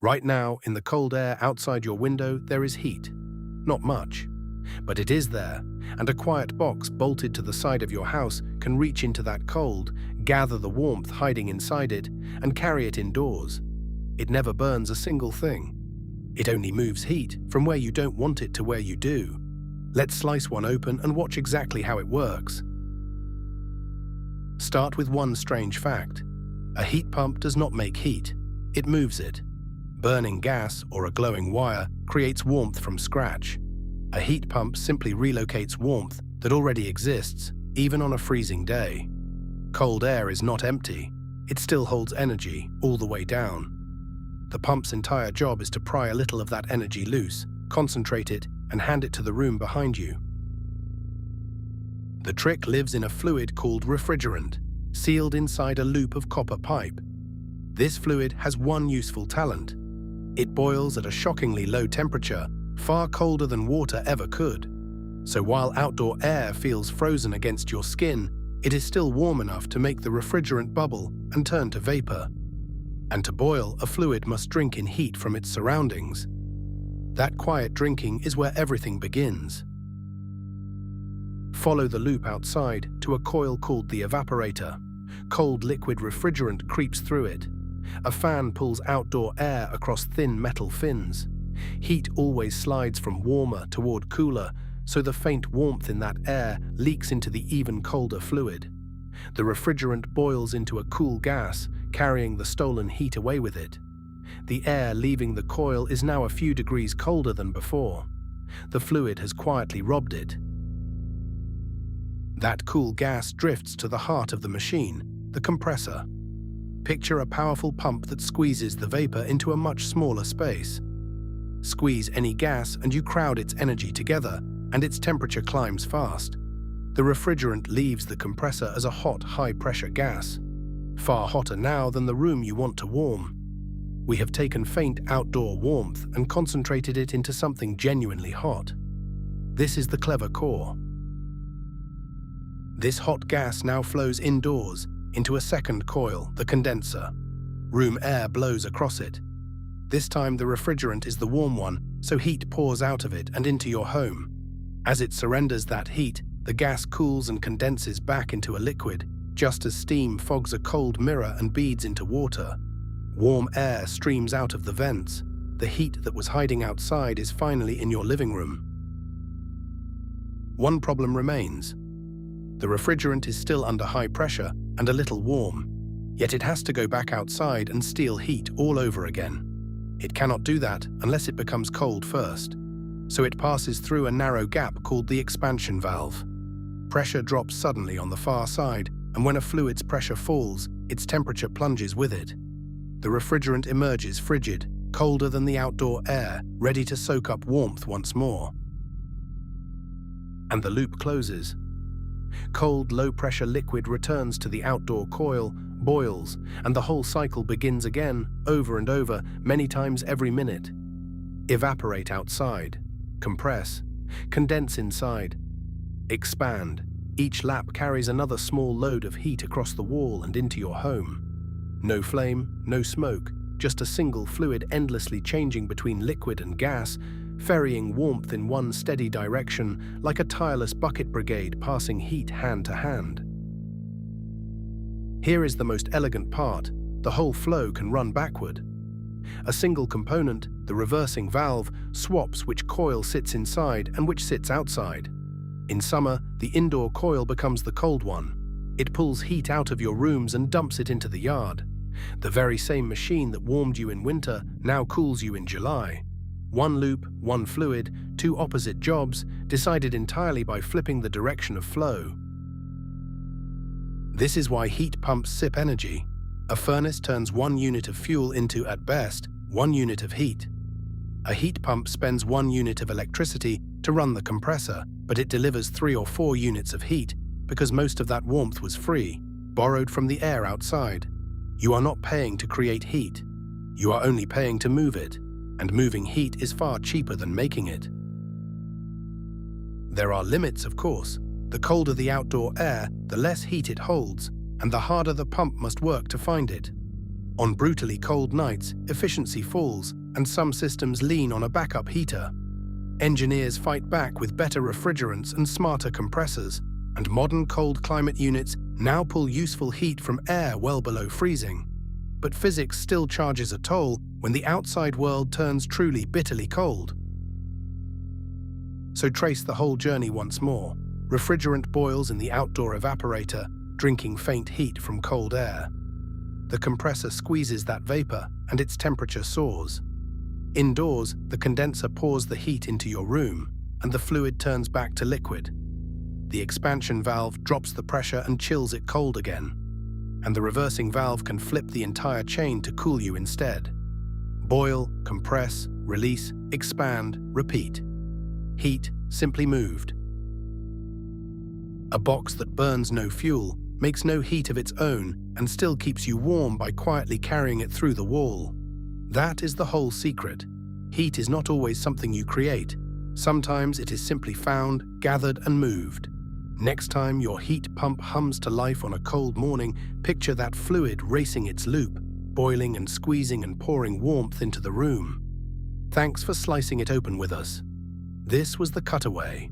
Right now, in the cold air outside your window, there is heat. Not much. But it is there, and a quiet box bolted to the side of your house can reach into that cold, gather the warmth hiding inside it, and carry it indoors. It never burns a single thing. It only moves heat from where you don't want it to where you do. Let's slice one open and watch exactly how it works. Start with one strange fact. A heat pump does not make heat, it moves it. Burning gas or a glowing wire creates warmth from scratch. A heat pump simply relocates warmth that already exists, even on a freezing day. Cold air is not empty. It still holds energy all the way down. The pump's entire job is to pry a little of that energy loose, concentrate it, and hand it to the room behind you. The trick lives in a fluid called refrigerant, sealed inside a loop of copper pipe. This fluid has one useful talent. It boils at a shockingly low temperature, far colder than water ever could. So while outdoor air feels frozen against your skin, it is still warm enough to make the refrigerant bubble and turn to vapor. And to boil, a fluid must drink in heat from its surroundings. That quiet drinking is where everything begins. Follow the loop outside to a coil called the evaporator. Cold liquid refrigerant creeps through it. A fan pulls outdoor air across thin metal fins. Heat always slides from warmer toward cooler, so the faint warmth in that air leaks into the even colder fluid. The refrigerant boils into a cool gas, carrying the stolen heat away with it. The air leaving the coil is now a few degrees colder than before. The fluid has quietly robbed it. That cool gas drifts to the heart of the machine, the compressor. Picture a powerful pump that squeezes the vapor into a much smaller space. Squeeze any gas and you crowd its energy together, and its temperature climbs fast. The refrigerant leaves the compressor as a hot, high-pressure gas, far hotter now than the room you want to warm. We have taken faint outdoor warmth and concentrated it into something genuinely hot. This is the clever core. This hot gas now flows indoors into a second coil, the condenser. Room air blows across it. This time the refrigerant is the warm one, so heat pours out of it and into your home. As it surrenders that heat, the gas cools and condenses back into a liquid, just as steam fogs a cold mirror and beads into water. Warm air streams out of the vents. The heat that was hiding outside is finally in your living room. One problem remains. The refrigerant is still under high pressure and a little warm, yet it has to go back outside and steal heat all over again. It cannot do that unless it becomes cold first, so it passes through a narrow gap called the expansion valve. Pressure drops suddenly on the far side, and when a fluid's pressure falls, its temperature plunges with it. The refrigerant emerges frigid, colder than the outdoor air, ready to soak up warmth once more. And the loop closes. Cold, low-pressure liquid returns to the outdoor coil, boils, and the whole cycle begins again, over and over, many times every minute. Evaporate outside, compress, condense inside, expand. Each lap carries another small load of heat across the wall and into your home. No flame, no smoke, just a single fluid endlessly changing between liquid and gas, ferrying warmth in one steady direction like a tireless bucket brigade passing heat hand to hand. Here is the most elegant part. The whole flow can run backward. A single component, the reversing valve, swaps which coil sits inside and which sits outside. In summer, the indoor coil becomes the cold one. It pulls heat out of your rooms and dumps it into the yard. The very same machine that warmed you in winter now cools you in July. One loop, one fluid, two opposite jobs, decided entirely by flipping the direction of flow. This is why heat pumps sip energy. A furnace turns 1 unit of fuel into, at best, 1 unit of heat. A heat pump spends 1 unit of electricity to run the compressor, but it delivers 3 or 4 units of heat because most of that warmth was free, borrowed from the air outside. You are not paying to create heat. You are only paying to move it, and moving heat is far cheaper than making it. There are limits, of course. The colder the outdoor air, the less heat it holds, and the harder the pump must work to find it. On brutally cold nights, efficiency falls, and some systems lean on a backup heater. Engineers fight back with better refrigerants and smarter compressors, and modern cold climate units now pull useful heat from air well below freezing. But physics still charges a toll when the outside world turns truly bitterly cold. So trace the whole journey once more. Refrigerant boils in the outdoor evaporator, drinking faint heat from cold air. The compressor squeezes that vapor, and its temperature soars. Indoors, the condenser pours the heat into your room, and the fluid turns back to liquid. The expansion valve drops the pressure and chills it cold again. And the reversing valve can flip the entire chain to cool you instead. Boil, compress, release, expand, repeat. Heat simply moved. A box that burns no fuel, makes no heat of its own, and still keeps you warm by quietly carrying it through the wall. That is the whole secret. Heat is not always something you create. Sometimes it is simply found, gathered, and moved. Next time your heat pump hums to life on a cold morning, picture that fluid racing its loop, boiling and squeezing and pouring warmth into the room. Thanks for slicing it open with us. This was the Cutaway.